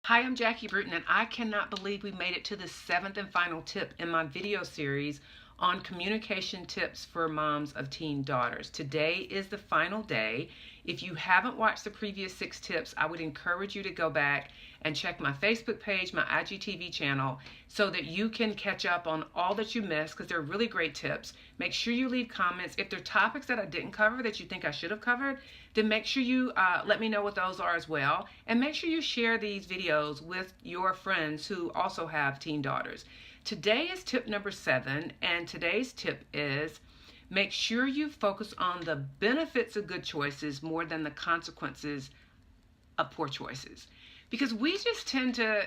Hi, I'm Jackie Bruton, and I cannot believe we made it to the seventh and final tip in my video series on communication tips for moms of teen daughters. Today is the final day. If you haven't watched the previous 6 tips, I would encourage you to go back and check my Facebook page, my IGTV channel, so that you can catch up on all that you missed, because they're really great tips. Make sure you leave comments. If there are topics that I didn't cover that you think I should have covered, then make sure you let me know what those are as well. And make sure you share these videos with your friends who also have teen daughters. Today is tip number 7, and today's tip is make sure you focus on the benefits of good choices more than the consequences of poor choices. Because we just tend to,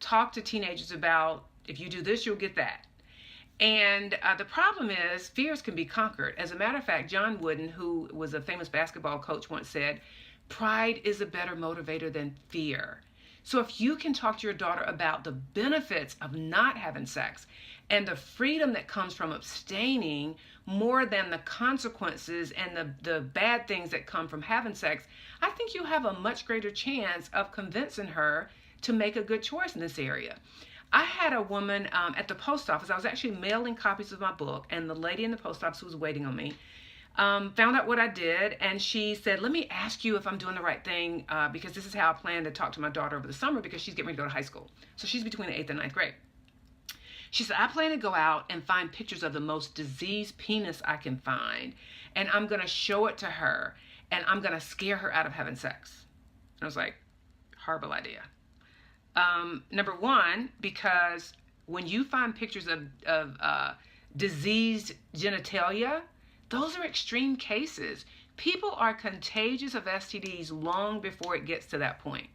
talk to teenagers about, if you do this, you'll get that. And the problem is, fears can be conquered. As a matter of fact, John Wooden, who was a famous basketball coach, once said, pride is a better motivator than fear. So if you can talk to your daughter about the benefits of not having sex and the freedom that comes from abstaining more than the consequences and the bad things that come from having sex, I think you have a much greater chance of convincing her to make a good choice in this area. I had a woman at the post office. I was actually mailing copies of my book, and the lady in the post office who was waiting on me found out what I did, and she said, let me ask you if I'm doing the right thing, because this is how I plan to talk to my daughter over the summer, because she's getting ready to go to high school. So she's between the 8th and 9th grade. She said, I plan to go out and find pictures of the most diseased penis I can find, and I'm going to show it to her, and I'm going to scare her out of having sex. And I was like, horrible idea. Number one, because when you find pictures of diseased genitalia, those are extreme cases. People are contagious of STDs long before it gets to that point.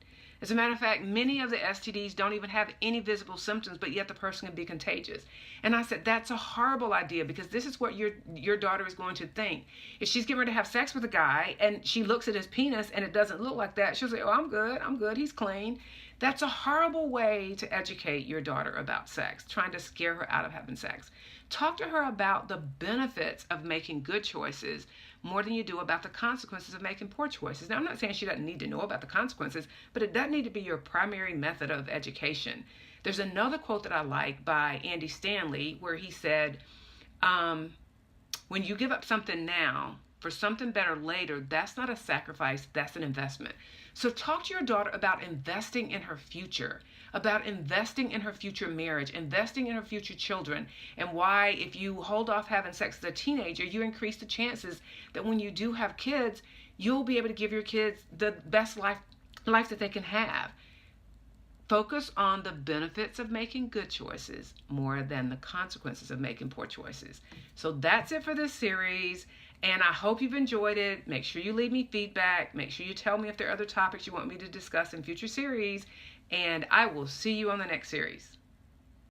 As a matter of fact, many of the STDs don't even have any visible symptoms, but yet the person can be contagious. And I said, that's a horrible idea, because this is what your daughter is going to think. If she's getting ready to have sex with a guy and she looks at his penis and it doesn't look like that, she'll say, oh, I'm good, he's clean. That's a horrible way to educate your daughter about sex, trying to scare her out of having sex. Talk to her about the benefits of making good choices more than you do about the consequences of making poor choices. Now, I'm not saying she doesn't need to know about the consequences, but it doesn't need to be your primary method of education. There's another quote that I like by Andy Stanley where he said, when you give up something now for something better later, that's not a sacrifice, that's an investment. So talk to your daughter about investing in her future, about investing in her future marriage, investing in her future children, and why if you hold off having sex as a teenager, you increase the chances that when you do have kids, you'll be able to give your kids the best life that they can have. Focus on the benefits of making good choices more than the consequences of making poor choices. So that's it for this series, and I hope you've enjoyed it. Make sure you leave me feedback. Make sure you tell me if there are other topics you want me to discuss in future series, and I will see you on the next series.